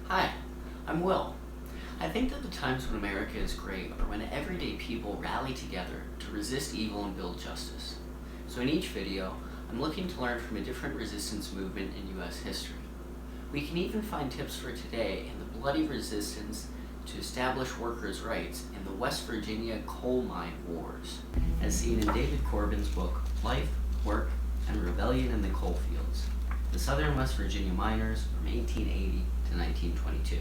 Hi, I'm Will. I think that the times when America is great are when everyday people rally together to resist evil and build justice. So in each video, I'm looking to learn from a different resistance movement in U.S. history. We can even find tips for today in the bloody resistance to establish workers' rights in the West Virginia coal mine wars, as seen in David Corbin's book, Life, Work, and Rebellion in the Coal Fields, the Southern West Virginia Miners from 1880 to 1922.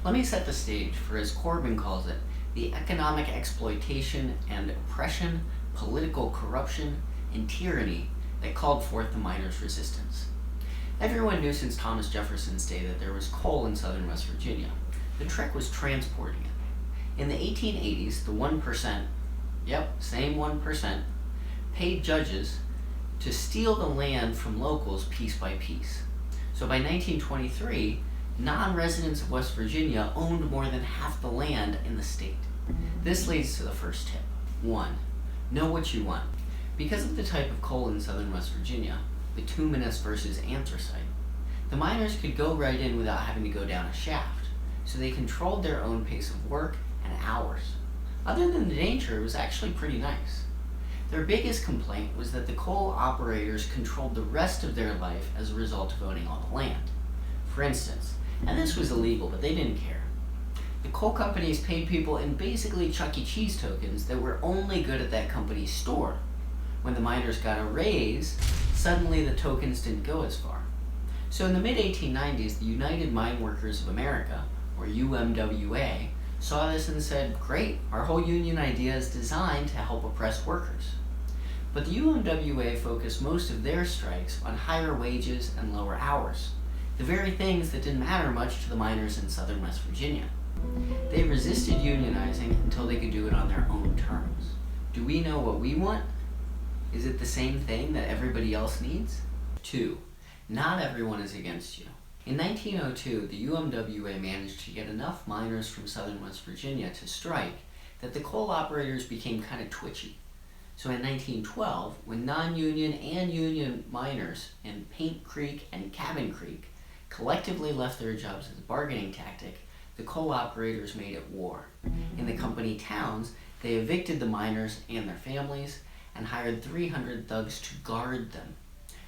Let me set the stage for, as Corbin calls it, the economic exploitation and oppression, political corruption, and tyranny that called forth the miners' resistance. Everyone knew since Thomas Jefferson's day that there was coal in southern West Virginia. The trick was transporting it. In the 1880s, the 1%, same 1%, paid judges to steal the land from locals piece by piece. So by 1923, non-residents of West Virginia owned more than half the land in the state. This leads to the first tip. 1. Know what you want. Because of the type of coal in southern West Virginia, bituminous versus anthracite, the miners could go right in without having to go down a shaft, so they controlled their own pace of work and hours. Other than the danger, it was actually pretty nice. Their biggest complaint was that the coal operators controlled the rest of their life as a result of owning all the land. For instance, and this was illegal, but they didn't care, the coal companies paid people in basically Chuck E. Cheese tokens that were only good at that company's store. When the miners got a raise, suddenly the tokens didn't go as far. So in the mid-1890s, the United Mine Workers of America, or UMWA, saw this and said, great, our whole union idea is designed to help oppress workers. But the UMWA focused most of their strikes on higher wages and lower hours, the very things that didn't matter much to the miners in southern West Virginia. They resisted unionizing until they could do it on their own terms. Do we know what we want? Is it the same thing that everybody else needs? 2. Not everyone is against you. In 1902, the UMWA managed to get enough miners from southern West Virginia to strike that the coal operators became kind of twitchy. So in 1912, when non-union and union miners in Paint Creek and Cabin Creek collectively left their jobs as a bargaining tactic, the coal operators made it war. In the company towns, they evicted the miners and their families and hired 300 thugs to guard them.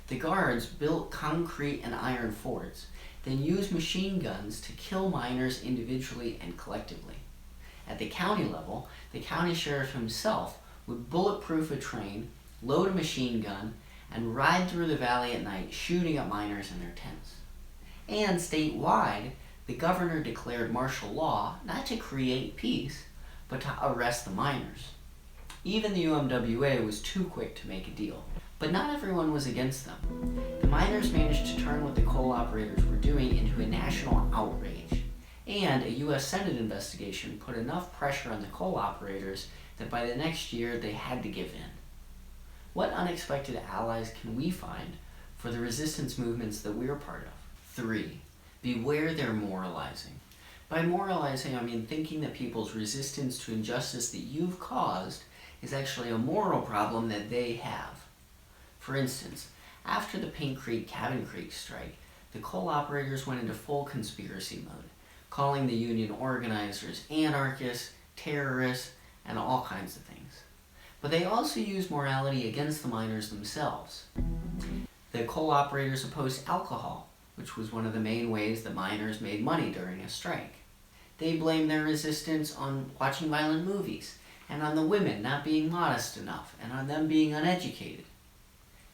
The guards built concrete and iron forts, then used machine guns to kill miners individually and collectively. At the county level, the county sheriff himself would bulletproof a train, load a machine gun, and ride through the valley at night shooting at miners in their tents. And statewide, the governor declared martial law not to create peace, but to arrest the miners. Even the UMWA was too quick to make a deal. But not everyone was against them. The miners managed to turn what the coal operators were doing into a national outrage, and a U.S. Senate investigation put enough pressure on the coal operators that by the next year they had to give in. What unexpected allies can we find for the resistance movements that we're part of? 3. Beware their moralizing. By moralizing, I mean thinking that people's resistance to injustice that you've caused is actually a moral problem that they have. For instance, after the Paint Creek Cabin Creek strike, the coal operators went into full conspiracy mode, calling the union organizers anarchists, terrorists, and all kinds of things. But they also used morality against the miners themselves. The coal operators opposed alcohol, which was one of the main ways that miners made money during a strike. They blamed their resistance on watching violent movies, and on the women not being modest enough, and on them being uneducated.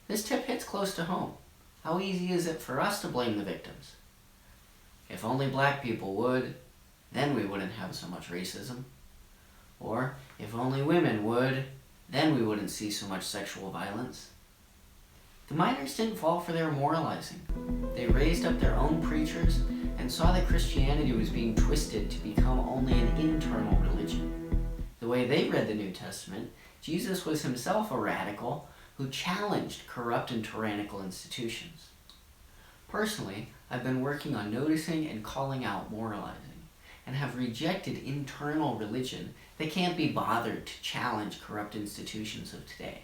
This tip hits close to home. How easy is it for us to blame the victims? If only black people would, then we wouldn't have so much racism. Or, if only women would, then we wouldn't see so much sexual violence. The miners didn't fall for their moralizing. They raised up their own preachers and saw that Christianity was being twisted to become only an internal religion. The way they read the New Testament, Jesus was himself a radical who challenged corrupt and tyrannical institutions. Personally, I've been working on noticing and calling out moralizing, and have rejected internal religion that can't be bothered to challenge corrupt institutions of today.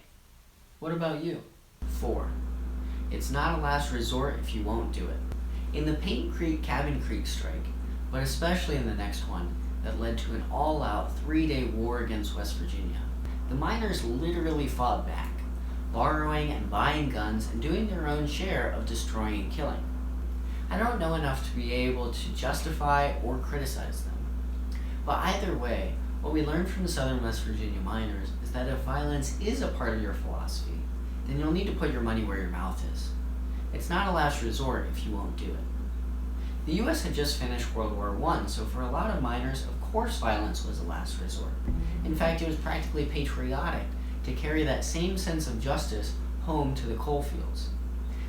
What about you? 4. It's not a last resort if you won't do it. In the Paint Creek Cabin Creek strike, but especially in the next one that led to an all-out 3-day war against West Virginia, the miners literally fought back, borrowing and buying guns and doing their own share of destroying and killing. I don't know enough to be able to justify or criticize them. But either way, what we learned from the Southern West Virginia miners is that if violence is a part of your philosophy, then you'll need to put your money where your mouth is. It's not a last resort if you won't do it. The US had just finished World War I, so for a lot of miners, of course violence was a last resort. In fact, it was practically patriotic to carry that same sense of justice home to the coal fields.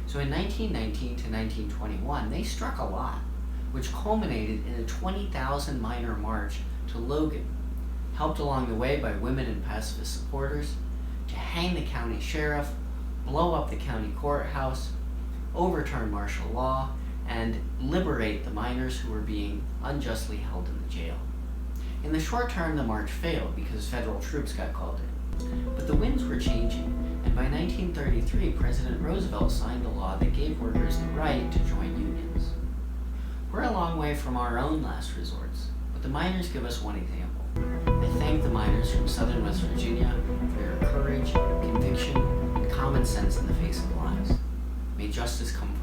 So in 1919 to 1921, they struck a lot, which culminated in a 20,000 miner march to Logan, helped along the way by women and pacifist supporters, to hang the county sheriff, blow up the county courthouse, overturn martial law, and liberate the miners who were being unjustly held in the jail. In the short term, the march failed because federal troops got called in. But the winds were changing, and by 1933, President Roosevelt signed a law that gave workers the right to join unions. We're a long way from our own last resorts, but the miners give us one example. I thank the miners from Southern West Virginia for your courage, conviction, and common sense in the face of lies. May justice come forward.